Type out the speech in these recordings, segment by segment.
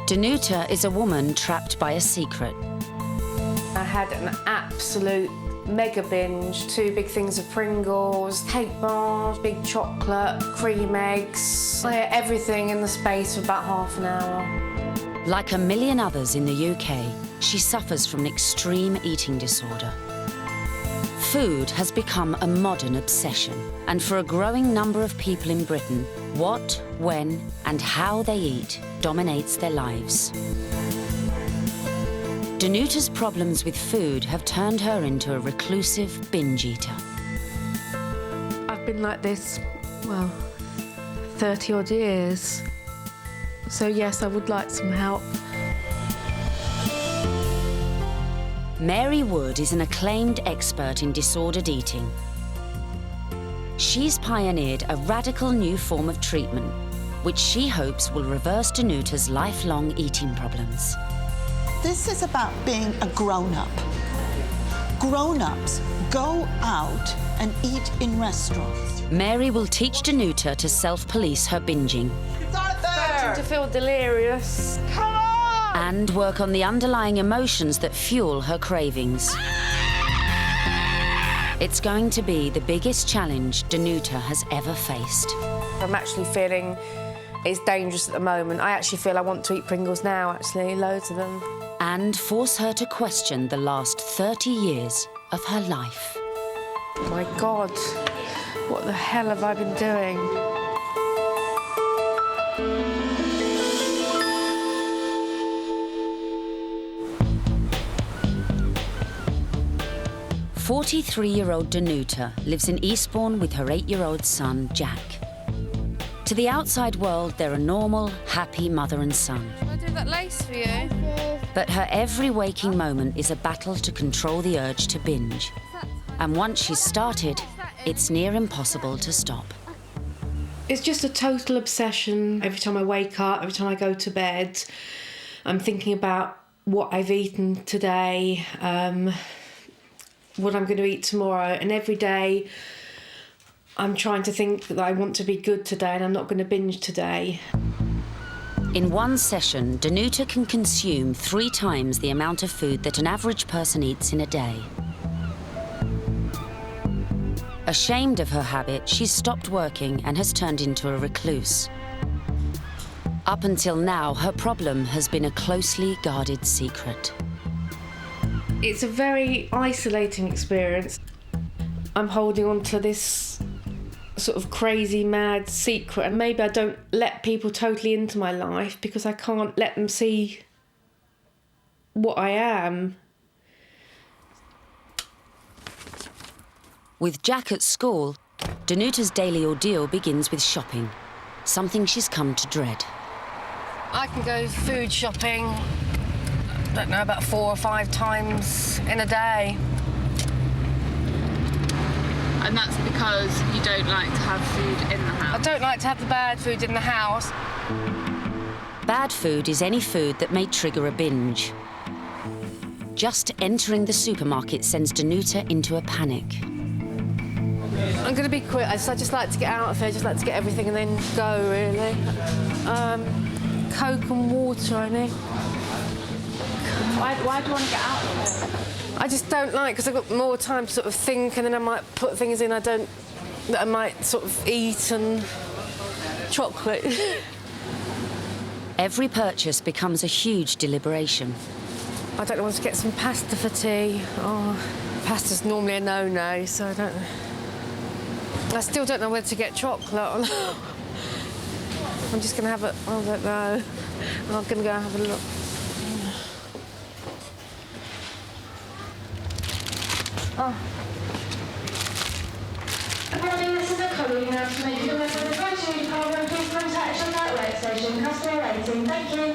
Danuta is a woman trapped by a secret. I had an absolute mega binge. 2 big things of Pringles, cake bars, big chocolate, cream eggs. I ate everything in the space of about half an hour. Like a million others in the UK, she suffers from an extreme eating disorder. Food has become a modern obsession, and for a growing number of people in Britain, what, when, and how they eat dominates their lives. Danuta's problems with food have turned her into a reclusive binge eater. I've been like this, well, 30-odd years. So yes, I would like some help. Mary Wood is an acclaimed expert in disordered eating. She's pioneered a radical new form of treatment, which she hopes will reverse Danuta's lifelong eating problems. This is about being a grown-up. Grown-ups go out and eat in restaurants. Mary will teach Danuta to self-police her binging. Starting to feel delirious. Come on! And work on the underlying emotions that fuel her cravings. It's going to be the biggest challenge Danuta has ever faced. I'm actually feeling it's dangerous at the moment. I actually feel I want to eat Pringles now, actually, loads of them. And force her to question the last 30 years of her life. My God, what the hell have I been doing? 43-year-old Danuta lives in Eastbourne with her 8-year-old son, Jack. To the outside world, they're a normal, happy mother and son. Can I do that lace for you? But her every waking moment is a battle to control the urge to binge. And once she's started, it's near impossible to stop. It's just a total obsession. Every time I wake up, every time I go to bed, I'm thinking about what I've eaten today, what I'm going to eat tomorrow, and every day I'm trying to think that I want to be good today and I'm not going to binge today. In one session, Danuta can consume 3 times the amount of food that an average person eats in a day. Ashamed of her habit, she's stopped working and has turned into a recluse. Up until now, her problem has been a closely guarded secret. It's a very isolating experience. I'm holding on to this sort of crazy, mad secret, and maybe I don't let people totally into my life because I can't let them see what I am. With Jack at school, Danuta's daily ordeal begins with shopping, something she's come to dread. I can go food shopping, I don't know, about 4 or 5 times in a day. And that's because you don't like to have food in the house? I don't like to have the bad food in the house. Bad food is any food that may trigger a binge. Just entering the supermarket sends Danuta into a panic. I'm going to be quick. I just like to get out of here, just like to get everything and then go, really. Coke and water, I need. Why do you want to get out of here? I just don't like, because I've got more time to sort of think, and then I might put things in that I might sort of eat, and chocolate. Every purchase becomes a huge deliberation. I don't know, want to get some pasta for tea. Oh, pasta's normally a no-no, so I don't know. I still don't know whether to get chocolate or not. I'm just going to have a... I don't know. I'm going to go and have a look. Oh. Good morning, this is a colleague now to make you aware of the grocery problem. Please contact your network station. Customer rating. Thank you.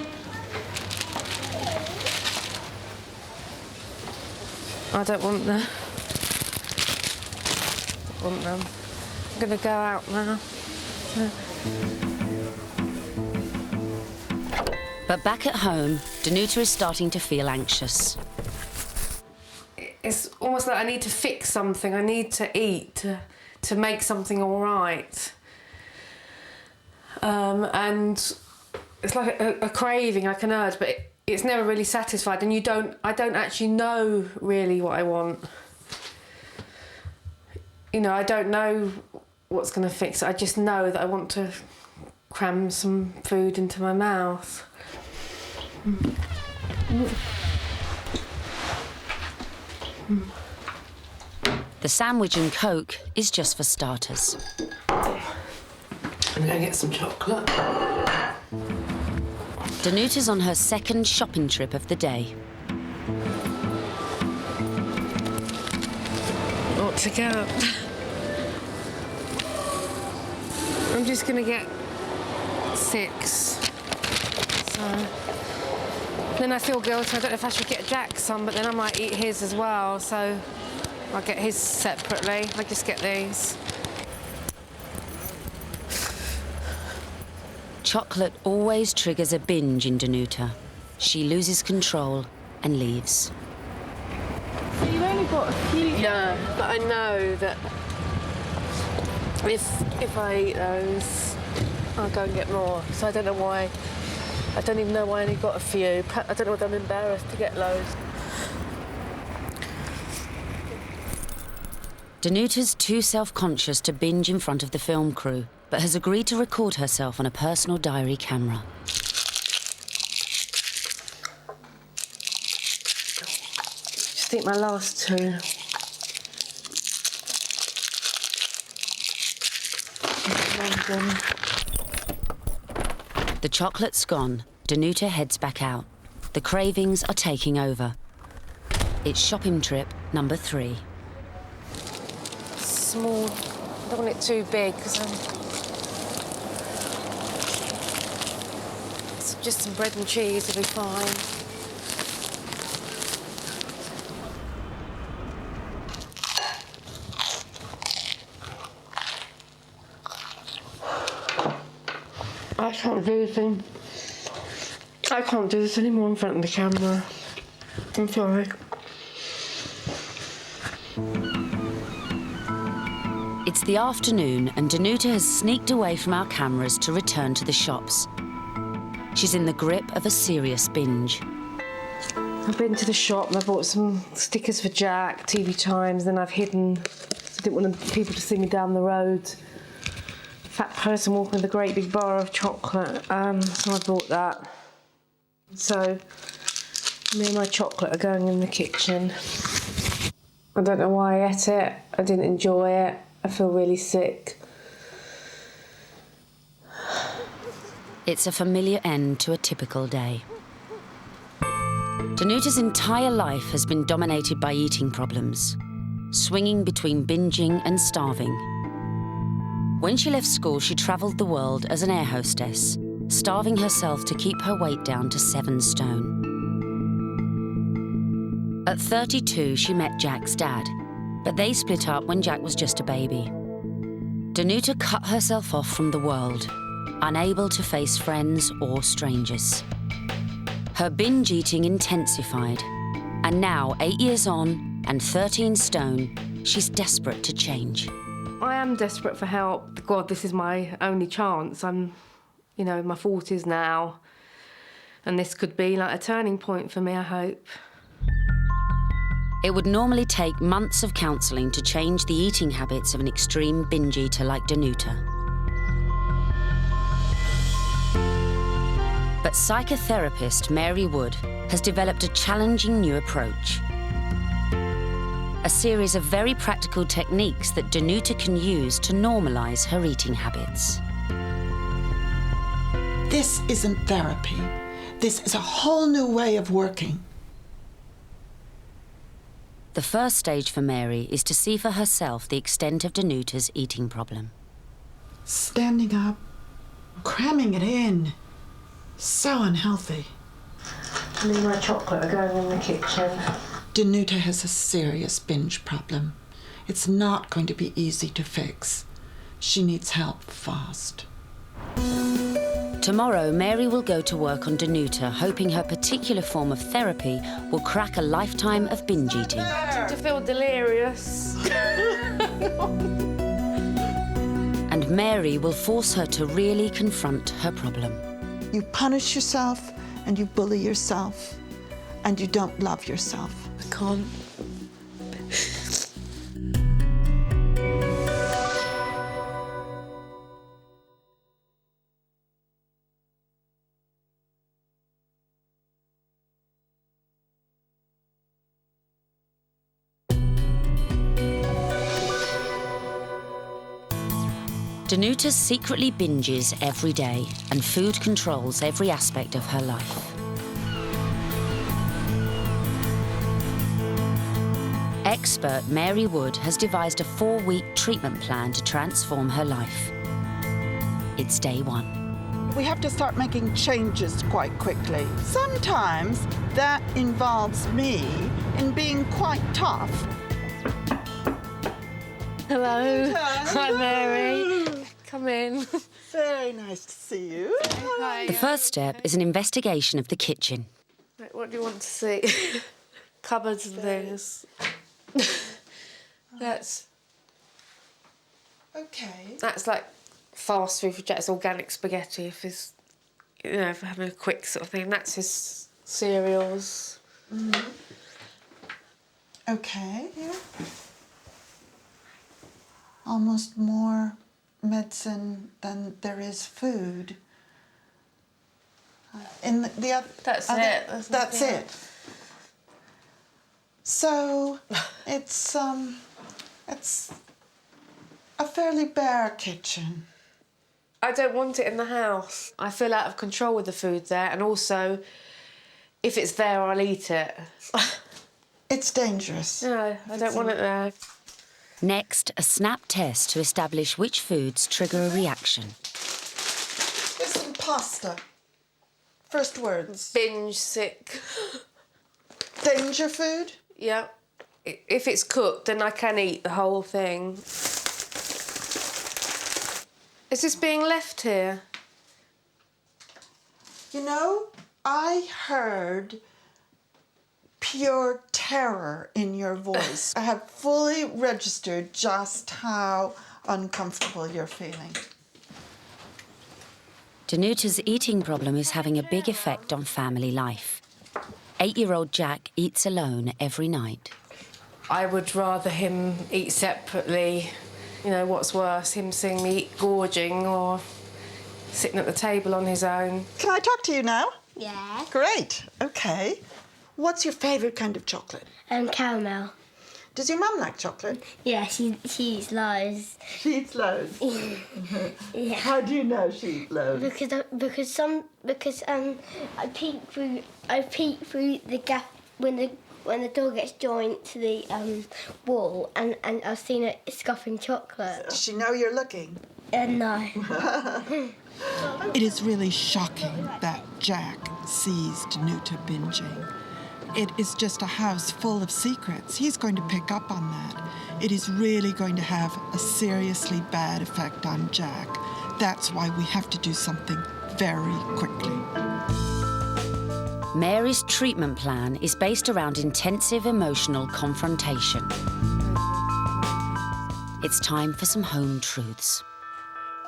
I don't want them. I want them. I'm going to go out now. But back at home, Danuta is starting to feel anxious. It's almost like I need to fix something. I need to eat to make something all right. And it's like a craving, like an urge, but it's never really satisfied, and I don't actually know really what I want. You know, I don't know what's going to fix it. I just know that I want to cram some food into my mouth. The sandwich and Coke is just for starters. I'm going to get some chocolate. Danuta's on her second shopping trip of the day. What to get? I'm just going to get 6. So then I feel guilty. I don't know if I should get Jack some, but then I might eat his as well. So I'll get his separately. I just get these. Chocolate always triggers a binge in Danuta. She loses control and leaves. So you've only got a few. Yeah, but I know that if I eat those, I'll go and get more. So I don't know why. I don't even know why I only got a few. I don't know whether I'm embarrassed to get loads. Danuta's too self-conscious to binge in front of the film crew, but has agreed to record herself on a personal diary camera. Just eat my last 2. The chocolate's gone. Danuta heads back out. The cravings are taking over. It's shopping trip number 3. Small. I don't want it too big because it's just some bread and cheese will be fine. I can't do this thing. I can't do this anymore in front of the camera. I'm sorry. It's the afternoon and Danuta has sneaked away from our cameras to return to the shops. She's in the grip of a serious binge. I've been to the shop and I bought some stickers for Jack, TV chimes, then I've hidden. I didn't want people to see me down the road. Fat person walking with a great big bar of chocolate, so I bought that. So me and my chocolate are going in the kitchen. I don't know why I ate it. I didn't enjoy it. I feel really sick. It's a familiar end to a typical day. Danuta's entire life has been dominated by eating problems, swinging between binging and starving. When she left school, she travelled the world as an air hostess, starving herself to keep her weight down to 7 stone. At 32, she met Jack's dad, but they split up when Jack was just a baby. Danuta cut herself off from the world, unable to face friends or strangers. Her binge eating intensified, and now, 8 years on and 13 stone, she's desperate to change. I am desperate for help. God, this is my only chance. I'm, in my 40s now, and this could be like a turning point for me, I hope. It would normally take months of counselling to change the eating habits of an extreme binge eater like Danuta. But psychotherapist Mary Wood has developed a challenging new approach. A series of very practical techniques that Danuta can use to normalise her eating habits. This isn't therapy. This is a whole new way of working. The first stage for Mary is to see for herself the extent of Danuta's eating problem. Standing up, cramming it in. So unhealthy. Me and my chocolate are going in the kitchen. Danuta has a serious binge problem. It's not going to be easy to fix. She needs help fast. Tomorrow, Mary will go to work on Danuta, hoping her particular form of therapy will crack a lifetime of binge eating. To feel delirious. And Mary will force her to really confront her problem. You punish yourself and you bully yourself and you don't love yourself. I can't. Danuta secretly binges every day, and food controls every aspect of her life. Expert Mary Wood has devised a 4-week treatment plan to transform her life. It's day 1. We have to start making changes quite quickly. Sometimes that involves me in being quite tough. Hello. Hi, Mary. Come in. Very nice to see you. Hi. The first step is an investigation of the kitchen. Right, what do you want to see? Cupboards and things. That's Okay. like fast food for Jack. It's organic spaghetti if he's, for having a quick sort of thing. That's his cereals. Mm-hmm. Okay, yeah. Almost more medicine than there is food. In the other, That's other, it. That's nothing it. So it's a fairly bare kitchen. I don't want it in the house. I feel out of control with the food there, and also, if it's there, I'll eat it. It's dangerous. No, I don't want it there. Next, a snap test to establish which foods trigger a reaction. Here's some pasta. First words. Binge sick. Danger food? Yeah. If it's cooked, then I can eat the whole thing. Is this being left here? You know, I heard pure terror in your voice. I have fully registered just how uncomfortable you're feeling. Danuta's eating problem is having a big effect on family life. 8-year-old Jack eats alone every night. I would rather him eat separately. What's worse, him seeing me eat gorging or sitting at the table on his own. Can I talk to you now? Yeah. Great, okay. What's your favourite kind of chocolate? Caramel. Does your mum like chocolate? Yeah, she eats loads. She eats loads. Yeah. How do you know she eats loads? Because I peek through the gap when the door gets joined to the wall, and I've seen it scoffing chocolate. Does she know you're looking? No. It is really shocking that Jack sees Danuta binging. It is just a house full of secrets. He's going to pick up on that. It is really going to have a seriously bad effect on Jack. That's why we have to do something very quickly. Mary's treatment plan is based around intensive emotional confrontation. It's time for some home truths.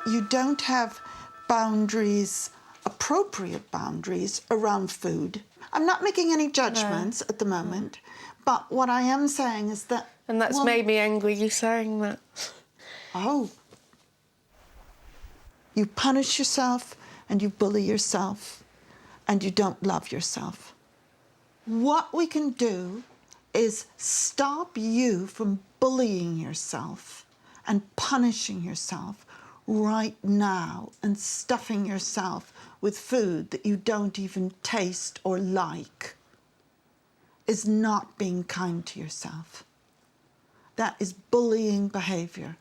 You don't have boundaries, appropriate boundaries, around food. I'm not making any judgments at the moment, but what I am saying is that... And that's made me angry, you saying that. Oh. You punish yourself and you bully yourself and you don't love yourself. What we can do is stop you from bullying yourself and punishing yourself right now and stuffing yourself with food that you don't even taste or like is not being kind to yourself. That is bullying behaviour.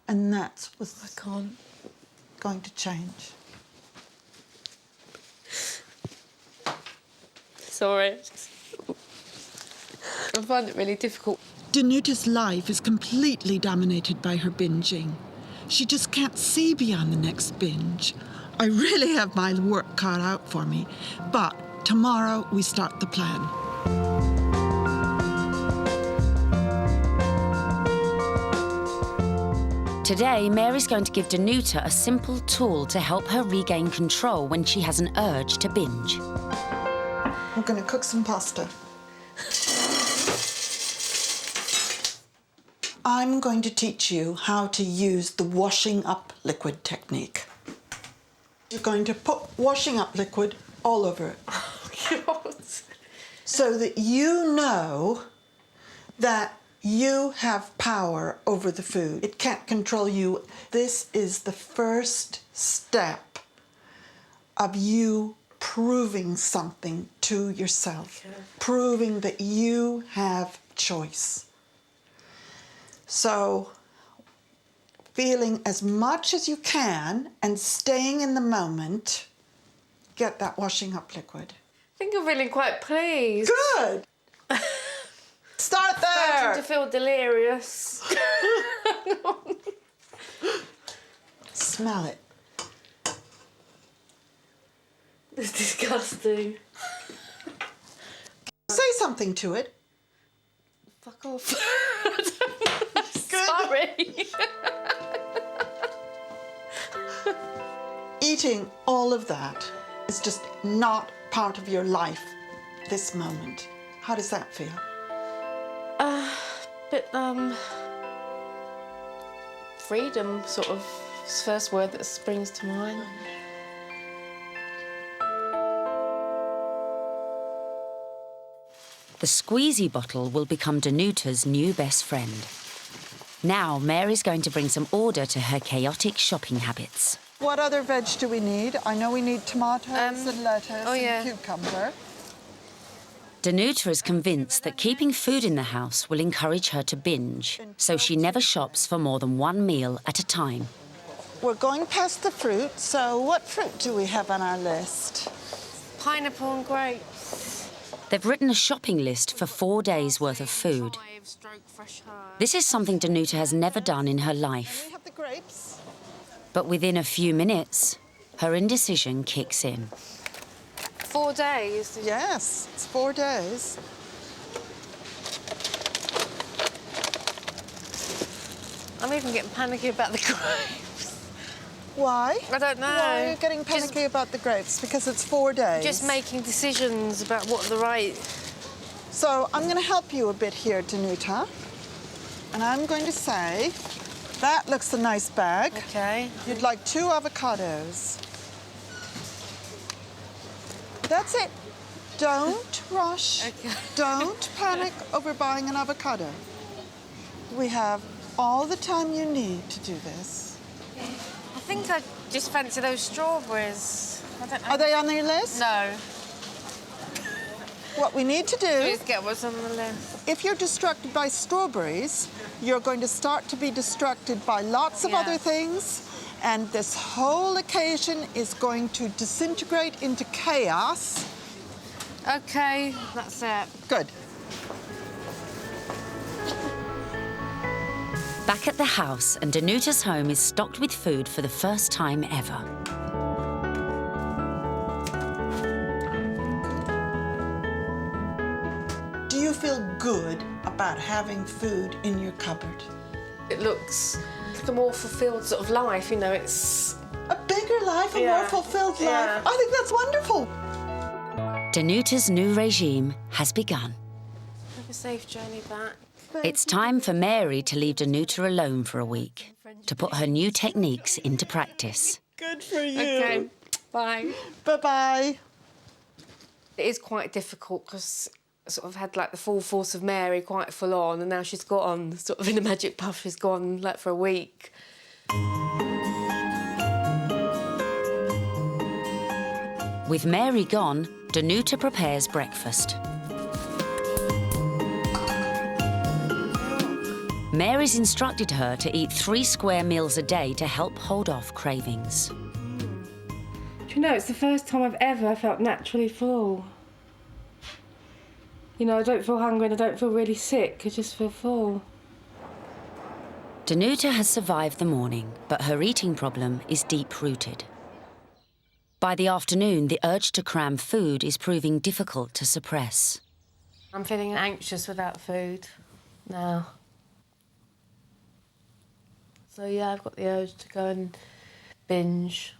And that's what's going to change. Sorry. I find it really difficult. Danuta's life is completely dominated by her binging. She just can't see beyond the next binge. I really have my work cut out for me, but tomorrow we start the plan. Today, Mary's going to give Danuta a simple tool to help her regain control when she has an urge to binge. I'm going to cook some pasta. I'm going to teach you how to use the washing up liquid technique. You're going to put washing up liquid all over it. Oh, God. So that you know that you have power over the food. It can't control you. This is the first step of you proving something to yourself, proving that you have choice. So, feeling as much as you can and staying in the moment, get that washing up liquid. I think I'm feeling quite pleased. Good! Start there! Starting to feel delirious. Smell it. It's disgusting. Say something to it. Fuck off. Good. Sorry. Eating all of that is just not part of your life this moment. How does that feel? Bit, freedom, sort of, is the first word that springs to mind. The squeezy bottle will become Danuta's new best friend. Now, Mary's going to bring some order to her chaotic shopping habits. What other veg do we need? I know we need tomatoes and lettuce and cucumber. Danuta is convinced that keeping food in the house will encourage her to binge, so she never shops for more than one meal at a time. We're going past the fruit, so what fruit do we have on our list? Pineapple and grapes. They've written a shopping list for 4 days' worth of food. Fresh herb. This is something Danuta has never done in her We life. have the grapes. But within a few minutes, her indecision kicks in. 4 days. Yes, it's 4 days. I'm even getting panicky about the grapes. Why? I don't know. Why are you getting panicky about the grapes? Because it's 4 days. Just making decisions about what the right... So I'm going to help you a bit here, Danuta. And I'm going to say, that looks a nice bag. Okay. You'd like 2 avocados. That's it. Don't rush. Okay. Don't panic over buying an avocado. We have all the time you need to do this. I think I just fancy those strawberries. I don't know. Are they on your list? No. What we need to do, Please get what's on the list. if you're distracted by strawberries, you're going to start to be distracted by lots of Yeah. other things, and this whole occasion is going to disintegrate into chaos. Okay, that's it. Good. Back at the house, and Danuta's home is stocked with food for the first time ever. Do you feel good about having food in your cupboard? It looks like a more fulfilled sort of life, you know, it's... A bigger life, a Yeah. more fulfilled Yeah. life. I think that's wonderful. Danuta's new regime has begun. Have a safe journey back. It's time for Mary to leave Danuta alone for a week, to put her new techniques into practice. Good for you. Okay, bye. Bye-bye. It is quite difficult because I sort of had like the full force of Mary quite full on, and now she's gone, sort of in a magic puff, she's gone like for a week. With Mary gone, Danuta prepares breakfast. Mary's instructed her to eat 3 square meals a day to help hold off cravings. Do you know, it's the first time I've ever felt naturally full. You know, I don't feel hungry and I don't feel really sick, I just feel full. Danuta has survived the morning, but her eating problem is deep-rooted. By the afternoon, the urge to cram food is proving difficult to suppress. I'm feeling anxious without food now. So yeah, I've got the urge to go and binge.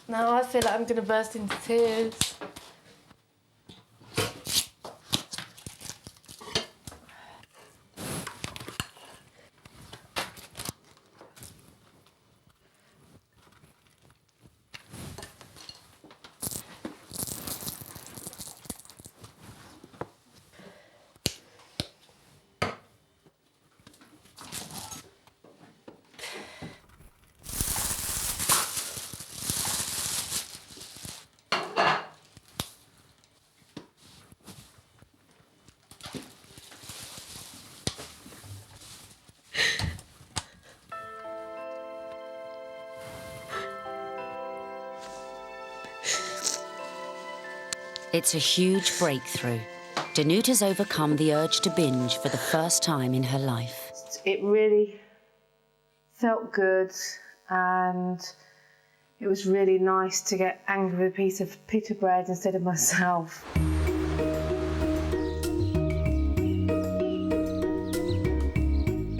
Now I feel like I'm going to burst into tears. It's a huge breakthrough. Danuta's overcome the urge to binge for the first time in her life. It really felt good, and it was really nice to get angry with a piece of pita bread instead of myself.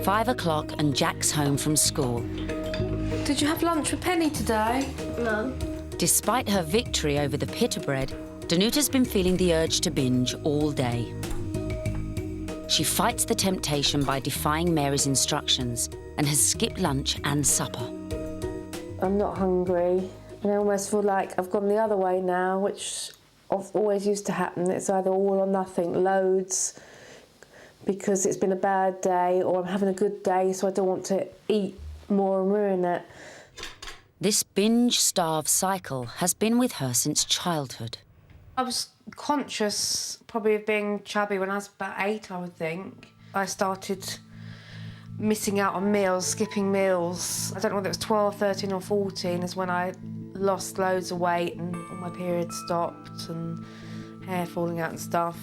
"5 o'clock and Jack's home from school. Did you have lunch with Penny today? No. Despite her victory over the pita bread, Danuta's been feeling the urge to binge all day. She fights the temptation by defying Mary's instructions and has skipped lunch and supper. I'm not hungry, and I almost feel like I've gone the other way now, which always used to happen. It's either all or nothing, loads, because it's been a bad day, or I'm having a good day, so I don't want to eat more and ruin it. This binge-starve cycle has been with her since childhood. I was conscious probably of being chubby when I was about 8, I would think. I started missing out on meals, skipping meals. I don't know whether it was 12, 13 or 14 is when I lost loads of weight and all my periods stopped and hair falling out and stuff.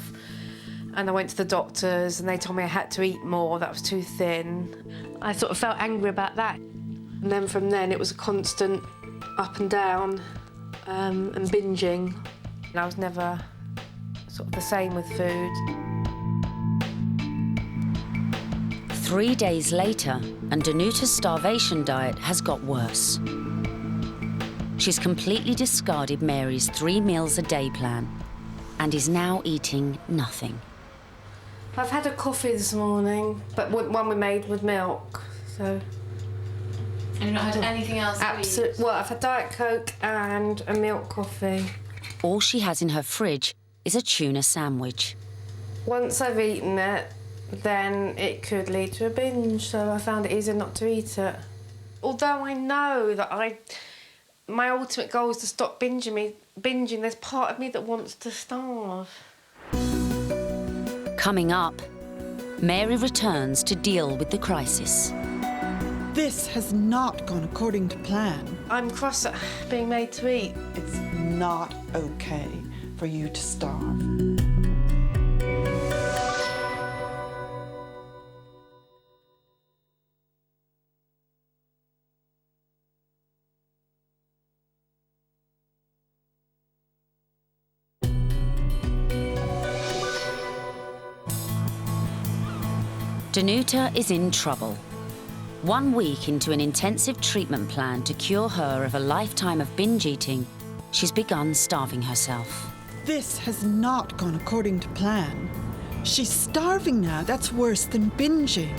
And I went to the doctors and they told me I had to eat more, that was too thin. I sort of felt angry about that. And then from then it was a constant up and down and binging. And I was never sort of the same with food. 3 days later, and Danuta's starvation diet has got worse. She's completely discarded Mary's 3 meals a day plan and is now eating nothing. I've had a coffee this morning, but one we made with milk, so... And you've not had anything else to eat? Absolutely. Well, I've had Diet Coke and a milk coffee. All she has in her fridge is a tuna sandwich. Once I've eaten it, then it could lead to a binge, so I found it easier not to eat it. Although I know that my ultimate goal is to stop binging, there's part of me that wants to starve. Coming up, Mary returns to deal with the crisis. This has not gone according to plan. I'm cross at being made to eat. It's not okay for you to starve. Danuta is in trouble. 1 week into an intensive treatment plan to cure her of a lifetime of binge eating, she's begun starving herself. This has not gone according to plan. She's starving now. That's worse than binging.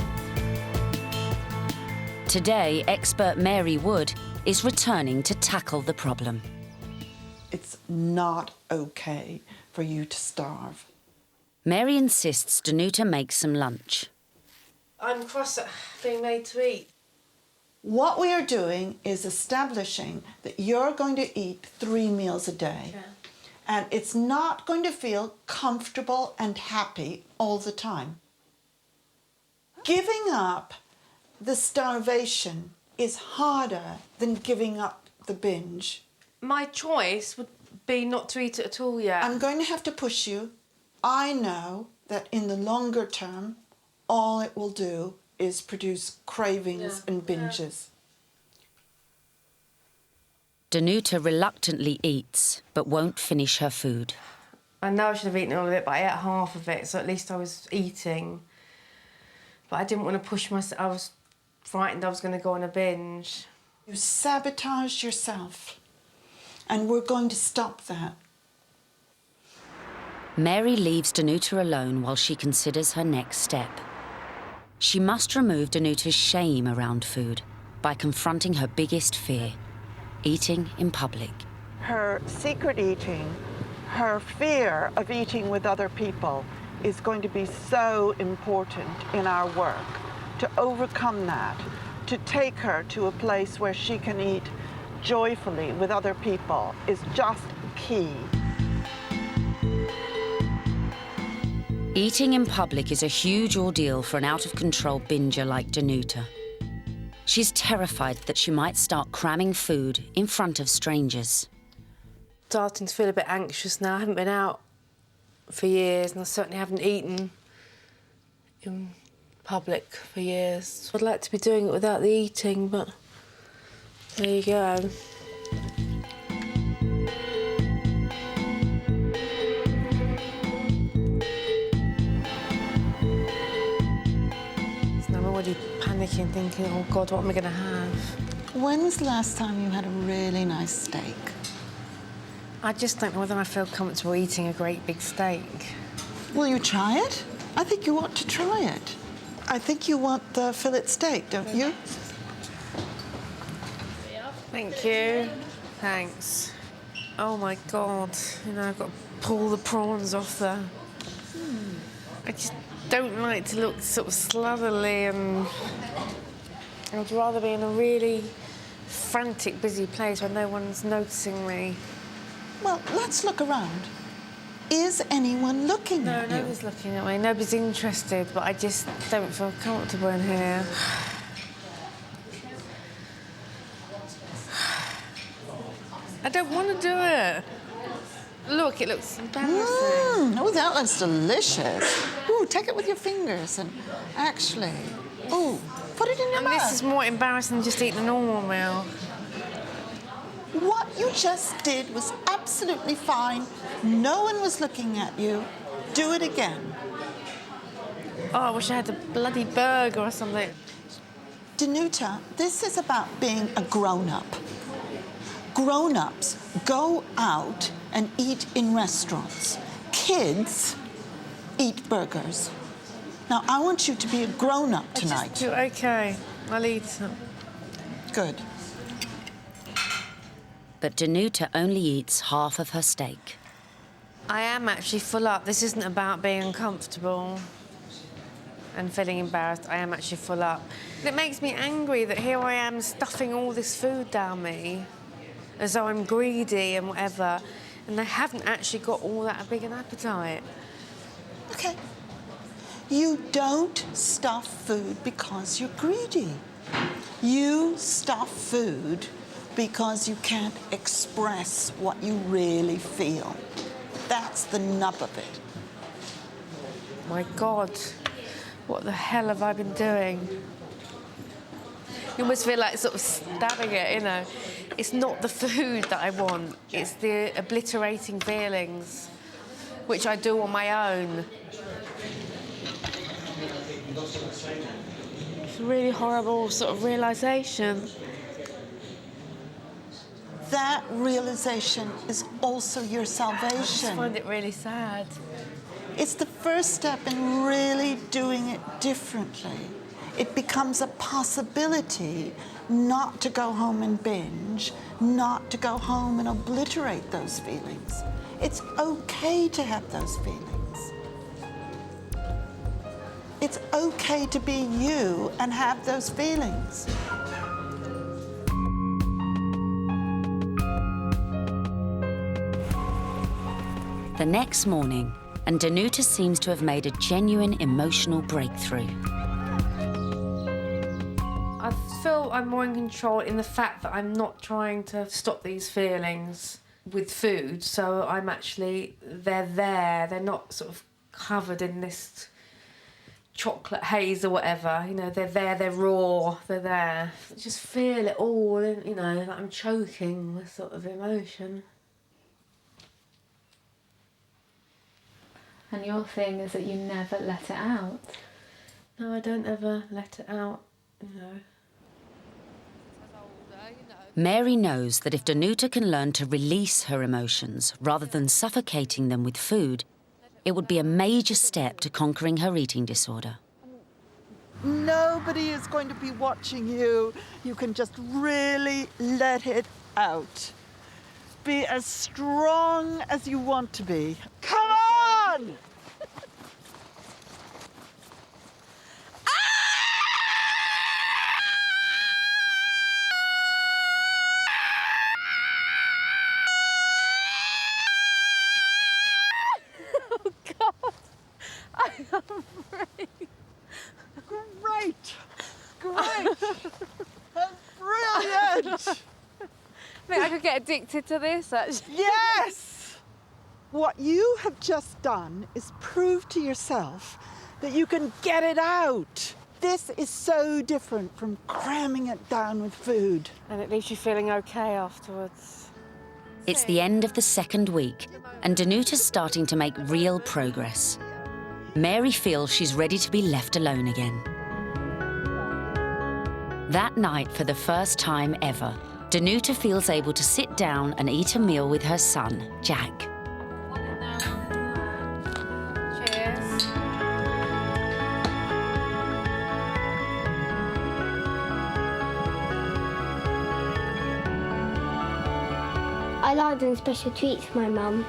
Today, expert Mary Wood is returning to tackle the problem. It's not okay for you to starve. Mary insists Danuta make some lunch. I'm cross at being made to eat. What we are doing is establishing that you're going to eat 3 meals a day. Yeah. And it's not going to feel comfortable and happy all the time. Giving up the starvation is harder than giving up the binge. My choice would be not to eat it at all yet. I'm going to have to push you. I know that in the longer term, all it will do is produce cravings and binges. Danuta reluctantly eats, but won't finish her food. I know I should have eaten all of it, but I ate half of it, so at least I was eating. But I didn't want to push myself. I was frightened I was going to go on a binge. You sabotage yourself, and we're going to stop that. Mary leaves Danuta alone while she considers her next step. She must remove Danuta's shame around food by confronting her biggest fear, eating in public. Her secret eating, her fear of eating with other people is going to be so important in our work. To overcome that, to take her to a place where she can eat joyfully with other people is just key. Eating in public is a huge ordeal for an out-of-control binger like Danuta. She's terrified that she might start cramming food in front of strangers. Starting to feel a bit anxious now. I haven't been out for years, and I certainly haven't eaten in public for years. I'd like to be doing it without the eating, but there you go. So I'm already panicking, thinking, oh God, what am I going to have? When was the last time you had a really nice steak? I just don't know whether I feel comfortable eating a great big steak. Will you try it? I think you ought to try it. I think you want the fillet steak, don't you? Thank you. Thanks. Oh my God, you know, I've got to pull the prawns off there. I just don't like to look sort of slovenly, and I'd rather be in a really frantic, busy place where no one's noticing me. Well, let's look around. Is anyone looking at you? No, nobody's looking at me. Nobody's interested, but I just don't feel comfortable in here. I don't want to do it. Look, it looks embarrassing. Oh, that looks delicious. Ooh, take it with your fingers and actually, ooh, put it in your mouth. This is more embarrassing than just eating a normal meal. What you just did was absolutely fine. No one was looking at you. Do it again. Oh, I wish I had a bloody burger or something. Danuta, this is about being a grown-up. Grown-ups go out and eat in restaurants. Kids eat burgers. Now, I want you to be a grown-up tonight. Okay, I'll eat some. Good. But Danuta only eats half of her steak. I am actually full up. This isn't about being uncomfortable and feeling embarrassed. I am actually full up. It makes me angry that here I am stuffing all this food down me as though I'm greedy and whatever, and they haven't actually got all that big an appetite. Okay. You don't stuff food because you're greedy. You stuff food because you can't express what you really feel. That's the nub of it. My God, what the hell have I been doing? You almost feel like sort of stabbing it, you know. It's not the food that I want, it's the obliterating feelings, which I do on my own. It's a really horrible sort of realisation. That realization is also your I just salvation. find it really sad. It's the first step in really doing it differently. It becomes a possibility not to go home and binge, not to go home and obliterate those feelings. It's okay to have those feelings. It's okay to be you and have those feelings. The next morning, and Danuta seems to have made a genuine emotional breakthrough. I feel I'm more in control in the fact that I'm not trying to stop these feelings with food, so I'm actually, they're there, they're not sort of covered in this chocolate haze or whatever, you know, they're there, they're raw, they're there. I just feel it all, you know, like I'm choking with sort of emotion. And your thing is that you never let it out. No, I don't ever let it out, you know. Mary knows that if Danuta can learn to release her emotions rather than suffocating them with food, it would be a major step to conquering her eating disorder. Nobody is going to be watching you. You can just really let it out. Be as strong as you want to be. Come on! Great! Great! That's brilliant! I think I could get addicted to this, actually. Yes! What you have just done is prove to yourself that you can get it out. This is so different from cramming it down with food. And it leaves you feeling okay afterwards. It's the end of the second week, and Danuta's starting to make real progress. Mary feels she's ready to be left alone again. That night, for the first time ever, Danuta feels able to sit down and eat a meal with her son, Jack. Cheers. I like doing special treats for my mum.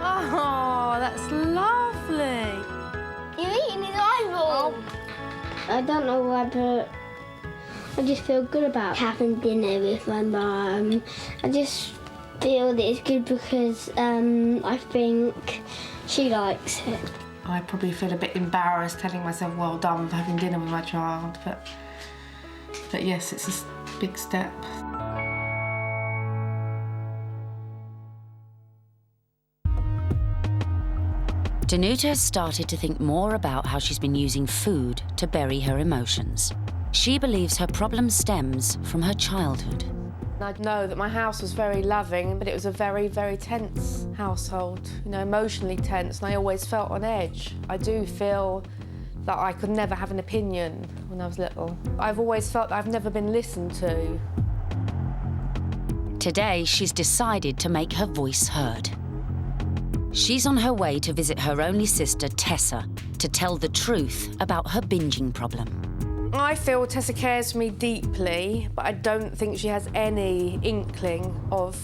Oh, that's lovely. You're eating his eyeball. I don't know why, but I just feel good about having dinner with my mum. I just feel that it's good because I think she likes it. I probably feel a bit embarrassed telling myself well done for having dinner with my child, but yes, it's a big step. Danuta has started to think more about how she's been using food to bury her emotions. She believes her problem stems from her childhood. I know that my house was very loving, but it was a very, very tense household, you know, emotionally tense, and I always felt on edge. I do feel that I could never have an opinion when I was little. I've always felt that I've never been listened to. Today, she's decided to make her voice heard. She's on her way to visit her only sister, Tessa, to tell the truth about her binging problem. I feel Tessa cares for me deeply, but I don't think she has any inkling of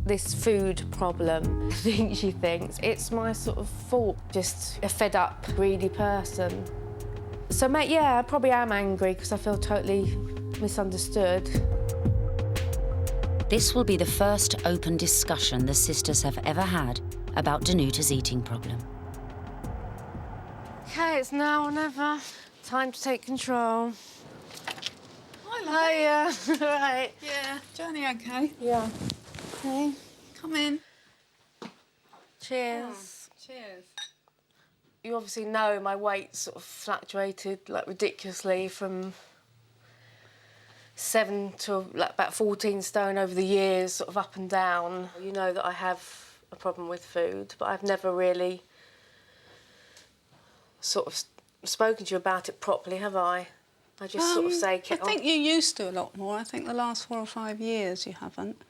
this food problem. I think she thinks it's my sort of fault, just a fed-up, greedy person. So, mate, yeah, I probably am angry because I feel totally misunderstood. This will be the first open discussion the sisters have ever had about Danuta's eating problem. Okay, it's now or never. Time to take control. Hi, Hiya. Right. yeah, Johnny, okay? Yeah. Okay. Come in. Cheers. Cheers. You obviously know my weight sort of fluctuated like ridiculously from 7 to like about 14 stone over the years, sort of up and down. You know that I have a problem with food, but I've never really sort of spoken to you about it properly, have I? I just sort of say... I think you used to a lot more. I think the last 4 or 5 years you haven't.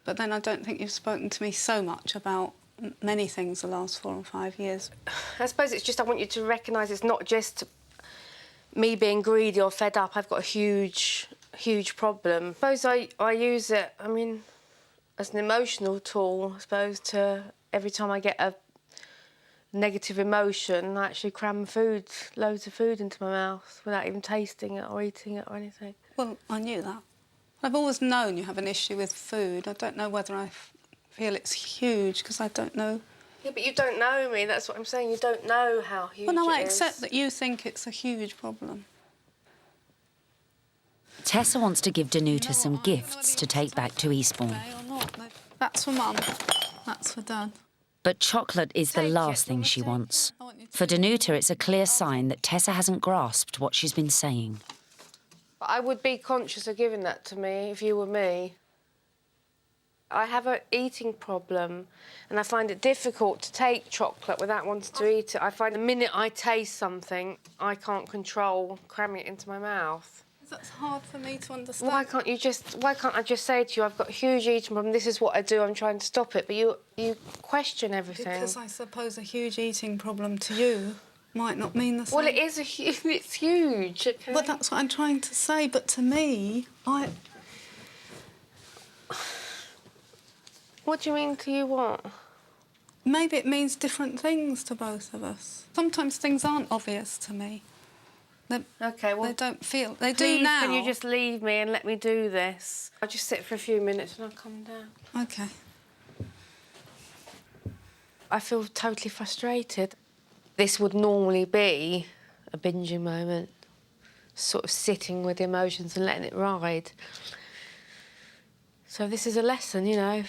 But then I don't think you've spoken to me so much about many things the last 4 or 5 years. I suppose it's just I want you to recognise it's not just me being greedy or fed up. I've got a huge problem. I suppose I use it, I mean, as an emotional tool, I suppose, to every time I get a negative emotion, I actually cram loads of food into my mouth without even tasting it or eating it or anything. Well, I knew that. I've always known you have an issue with food. I don't know whether I feel it's huge, because I don't know. Yeah, but you don't know me, that's what I'm saying. You don't know how huge Well, no, I it is. accept that you think it's a huge problem. Tessa wants to give Danuta some gifts to take back to Eastbourne. Okay or not? That's for Mum. That's for Dad. But chocolate is the last thing she wants. For Danuta, it's a clear sign that Tessa hasn't grasped what she's been saying. But I would be conscious of giving that to me if you were me. I have an eating problem and I find it difficult to take chocolate without wanting to eat it. I find the minute I taste something, I can't control cramming it into my mouth. That's hard for me to understand. Why can't I just say to you, I've got a huge eating problem, this is what I do, I'm trying to stop it, but you question everything. Because I suppose a huge eating problem to you might not mean the same. Well, it's huge, okay? Well, that's what I'm trying to say, but to me, What do you mean to you what? Maybe it means different things to both of us. Sometimes things aren't obvious to me. OK, well... They don't feel... They please, do now. can you just leave me and let me do this? I'll just sit for a few minutes and I'll come down. OK. I feel totally frustrated. This would normally be a binging moment, sort of sitting with the emotions and letting it ride. So this is a lesson, you know.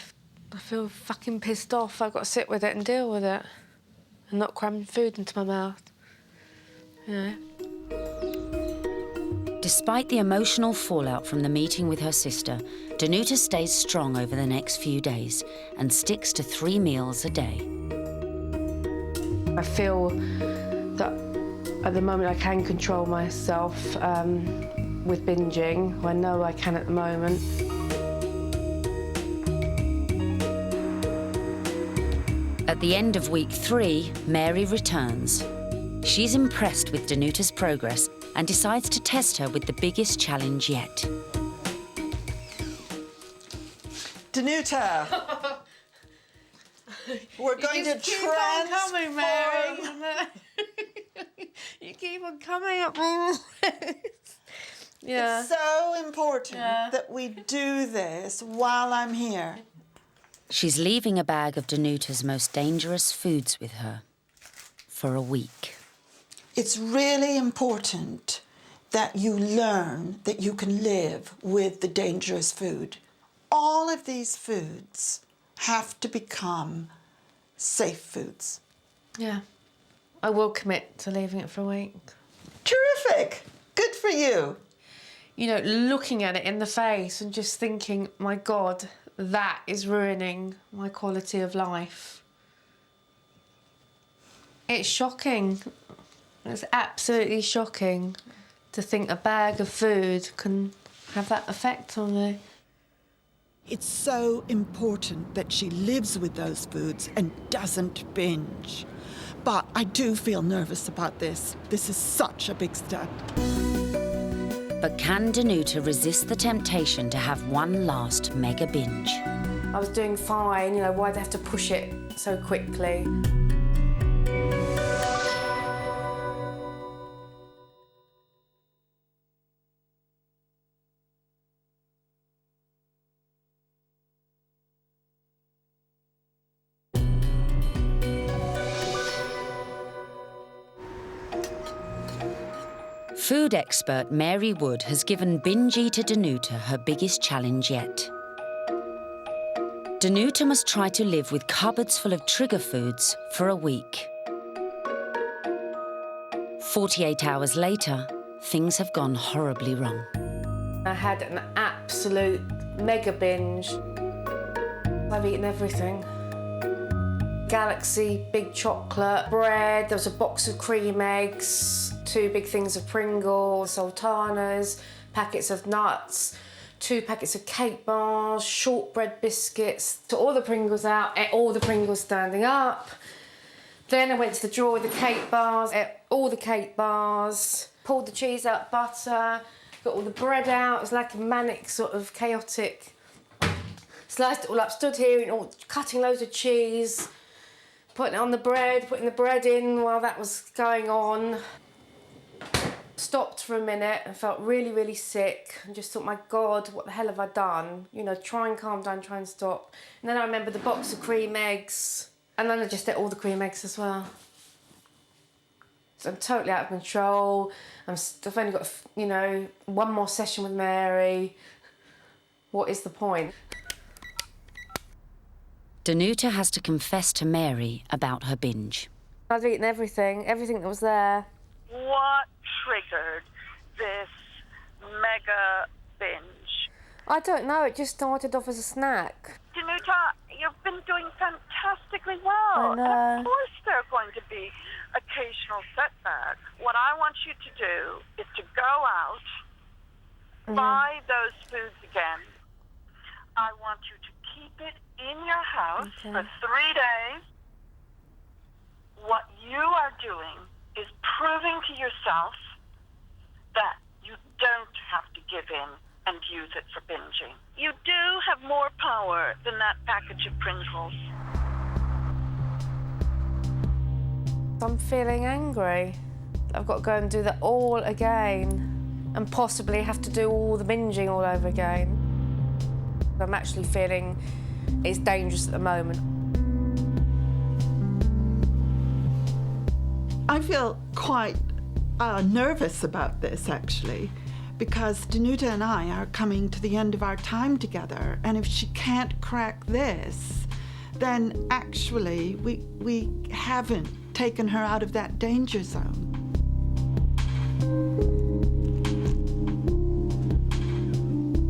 I feel fucking pissed off. I've got to sit with it and deal with it and not cram food into my mouth, you know. Despite the emotional fallout from the meeting with her sister, Danuta stays strong over the next few days and sticks to 3 meals a day. I feel that at the moment I can control myself with binging. I know I can at the moment. At the end of week 3, Mary returns. She's impressed with Danuta's progress and decides to test her with the biggest challenge yet. Danuta, we're going to transform... coming, Mary. You keep on coming up with this. Yeah. It's so important that we do this while I'm here. She's leaving a bag of Danuta's most dangerous foods with her for a week. It's really important that you learn that you can live with the dangerous food. All of these foods have to become safe foods. Yeah. I will commit to leaving it for a week. Terrific! Good for you. You know, looking at it in the face and just thinking, my God, that is ruining my quality of life. It's shocking. It's absolutely shocking to think a bag of food can have that effect on me. It's so important that she lives with those foods and doesn't binge. But I do feel nervous about this. This is such a big step. But can Danuta resist the temptation to have one last mega binge? I was doing fine, you know, why'd they have to push it so quickly? Food expert Mary Wood has given binge eater Danuta her biggest challenge yet. Danuta must try to live with cupboards full of trigger foods for a week. 48 hours later, things have gone horribly wrong. I had an absolute mega binge. I've eaten everything. Galaxy, big chocolate, bread, there was a box of cream eggs, 2 big things of Pringles, sultanas, packets of nuts, 2 packets of cake bars, shortbread biscuits, took all the Pringles out, ate all the Pringles standing up. Then I went to the drawer with the cake bars, ate all the cake bars, pulled the cheese out, butter, got all the bread out. It was like a manic sort of chaotic. Sliced it all up, stood here, cutting loads of cheese, putting it on the bread, putting the bread in while that was going on. Stopped for a minute and felt really, really sick and just thought, my God, what the hell have I done? You know, try and calm down, try and stop. And then I remembered the box of cream eggs and then I just ate all the cream eggs as well. So I'm totally out of control. I've only got, you know, 1 more session with Mary. What is the point? Danuta has to confess to Mary about her binge. I've eaten everything that was there. What triggered this mega binge? I don't know, it just started off as a snack. Danuta, doing fantastically well. I know. And of course there are going to be occasional setbacks. What I want you to do is to go out, buy those foods again. I want you to keep it in your house for 3 days. What you are doing is proving to yourself that you don't have to give in and use it for binging. You do have more power than that package of Pringles. I'm feeling angry. I've got to go and do that all again and possibly have to do all the binging all over again. I'm actually feeling it's dangerous at the moment. I feel quite nervous about this, actually, because Danuta and I are coming to the end of our time together, and if she can't crack this, then actually we haven't taken her out of that danger zone.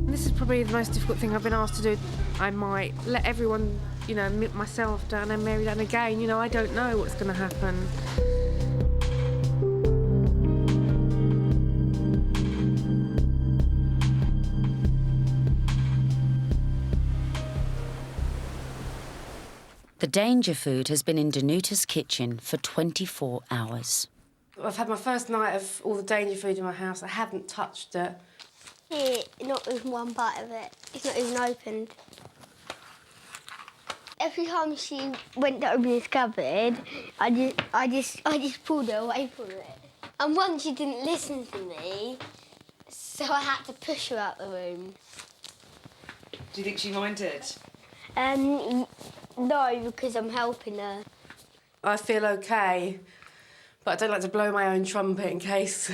This is probably the most difficult thing I've been asked to do. I might let everyone, myself down and Mary down again. I don't know what's going to happen. The danger food has been in Danuta's kitchen for 24 hours. I've had my first night of all the danger food in my house. I haven't touched it. Here, not even one bite of it. It's not even opened. Every time she went to open this cupboard, I just pulled her away from it. And once she didn't listen to me, so I had to push her out the room. Do you think she minded? No, because I'm helping her. I feel okay, but I don't like to blow my own trumpet in case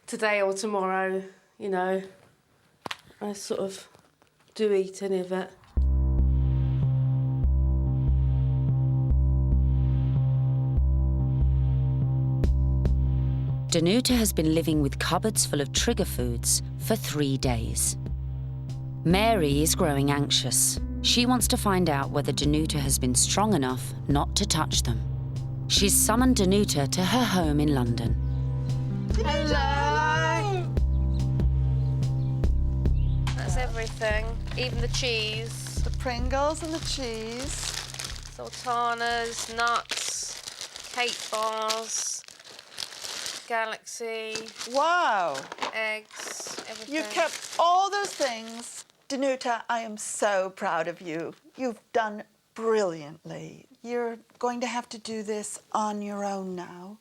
today or tomorrow, I sort of do eat any of it. Danuta has been living with cupboards full of trigger foods for 3 days. Mary is growing anxious. She wants to find out whether Danuta has been strong enough not to touch them. She's summoned Danuta to her home in London. Hello! That's everything, even the cheese. The Pringles and the cheese. Sultanas, nuts, cake bars, Galaxy, Wow. eggs, everything. You kept all those things. Danuta, I am so proud of you. You've done brilliantly. You're going to have to do this on your own now.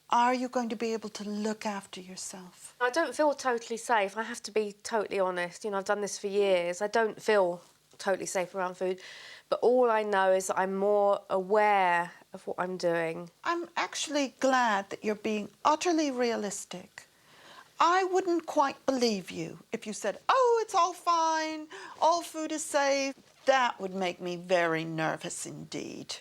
Are you going to be able to look after yourself? I don't feel totally safe. I have to be totally honest. I've done this for years. I don't feel totally safe around food. But all I know is that I'm more aware of what I'm doing. I'm actually glad that you're being utterly realistic. I wouldn't quite believe you if you said, oh, it's all fine, all food is safe. That would make me very nervous indeed.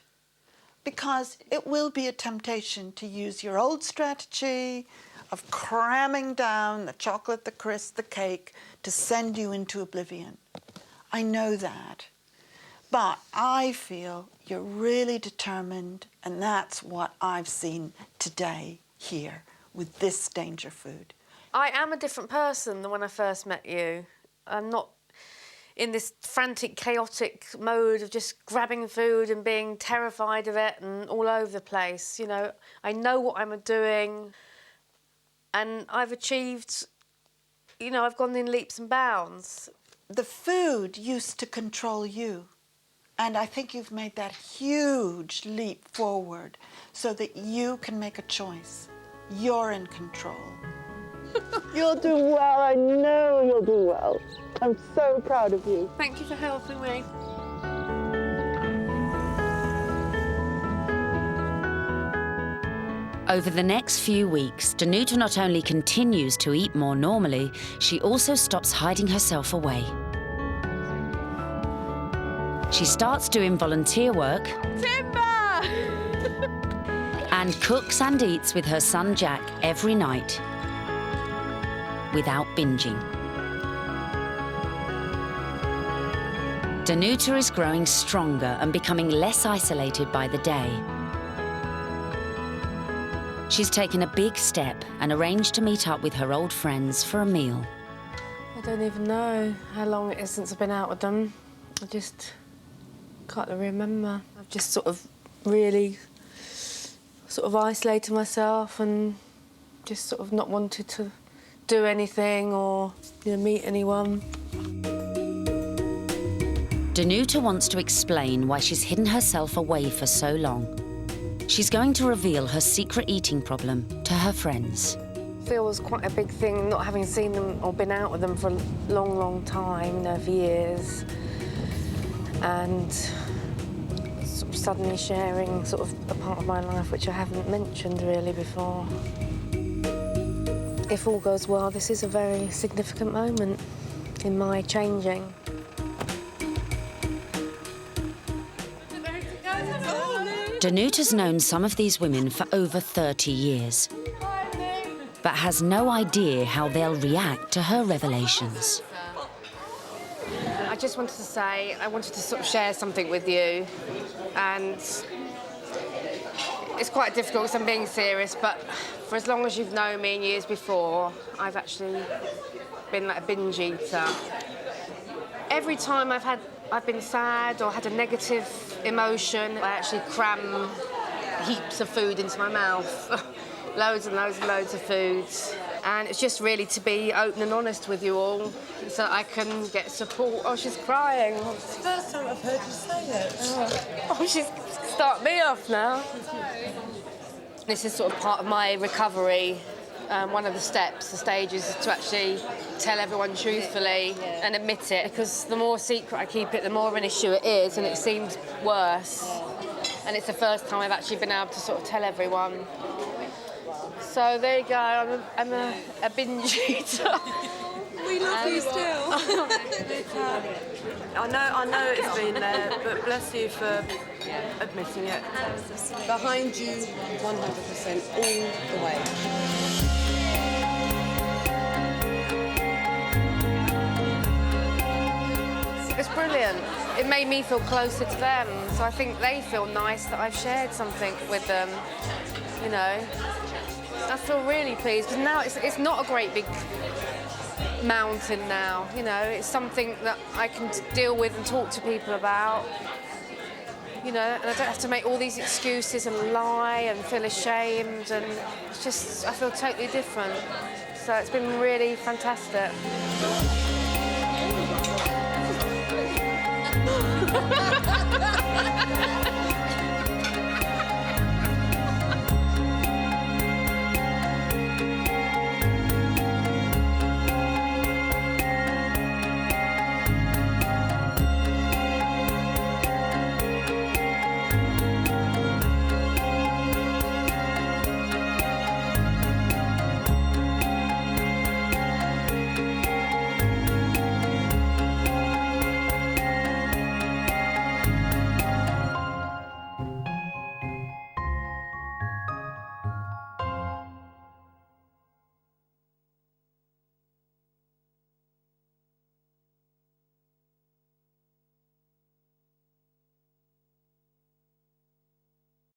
Because it will be a temptation to use your old strategy of cramming down the chocolate, the crisp, the cake to send you into oblivion. I know that. But I feel you're really determined, and that's what I've seen today here with this danger food. I am a different person than when I first met you. I'm not in this frantic, chaotic mode of just grabbing food and being terrified of it and all over the place. I know what I'm doing, and I've achieved, I've gone in leaps and bounds. The food used to control you, and I think you've made that huge leap forward so that you can make a choice. You're in control. You'll do well, I know you'll do well. I'm so proud of you. Thank you for helping me. Over the next few weeks, Danuta not only continues to eat more normally, she also stops hiding herself away. She starts doing volunteer work and cooks and eats with her son Jack every night without binging. Danuta is growing stronger and becoming less isolated by the day. She's taken a big step and arranged to meet up with her old friends for a meal. I don't even know how long it is since I've been out with them. I just can't remember. I've just sort of really sort of isolated myself and just sort of not wanted to do anything or, you know, meet anyone. Danuta wants to explain why she's hidden herself away for so long. She's going to reveal her secret eating problem to her friends. I feel it was quite a big thing not having seen them or been out with them for a long, long time, you know, for years. And sort of suddenly sharing sort of a part of my life which I haven't mentioned really before. If all goes well, this is a very significant moment in my changing. Danuta's known some of these women for over 30 years, but has no idea how they'll react to her revelations. I just wanted to say, I wanted to sort of share something with you, and it's quite difficult because I'm being serious, but for as long as you've known me in years before, I've actually been like a binge eater. Every time I've been sad or had a negative emotion, I actually cram heaps of food into my mouth. Loads and loads and loads of food. And it's just really to be open and honest with you all so I can get support. Oh, she's crying. It's the first time I've heard you say that. Oh, she's starting me off now. This is sort of part of my recovery. One of the steps, the stages, is to actually tell everyone truthfully and admit it, because the more secret I keep it, the more of an issue it is, and it seems worse. And it's the first time I've actually been able to sort of tell everyone. So there you go, I'm a binge eater. We love you still. I know it's been there, but bless you for admitting it. Behind you, 100%, all the way. It's brilliant. It made me feel closer to them, so I think they feel nice that I've shared something with them, you know. I feel really pleased, because now it's not a great big mountain now, you know. It's something that I can deal with and talk to people about, you know, and I don't have to make all these excuses and lie and feel ashamed, and it's just, I feel totally different. So it's been really fantastic.